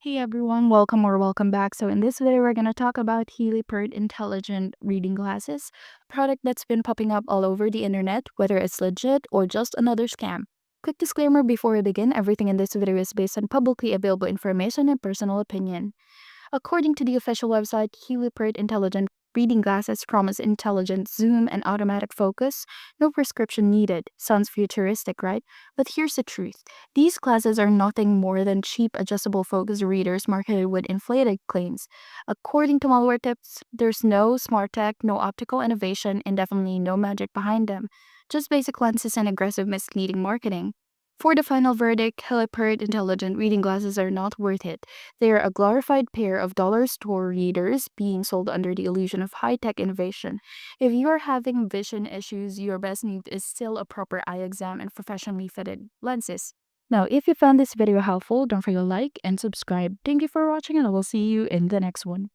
Hey everyone, welcome or welcome back. So in this video, we're going to talk about Hilipert Intelligent Reading Glasses, a product that's been popping up all over the internet, whether it's legit or just another scam. Quick disclaimer before we begin, everything in this video is based on publicly available information and personal opinion. According to the official website, Hilipert Intelligent Reading Glasses promise intelligent zoom and automatic focus. No prescription needed. Sounds futuristic, right? But here's the truth. These glasses are nothing more than cheap adjustable focus readers marketed with inflated claims. According to malware tips, there's no smart tech, no optical innovation, and definitely no magic behind them. Just basic lenses and aggressive misleading marketing. For the final verdict, Hilipert Intelligent Reading Glasses are not worth it. They are a glorified pair of dollar store readers being sold under the illusion of high-tech innovation. If you are having vision issues, your best need is still a proper eye exam and professionally fitted lenses. Now, if you found this video helpful, don't forget to like and subscribe. Thank you for watching and I will see you in the next one.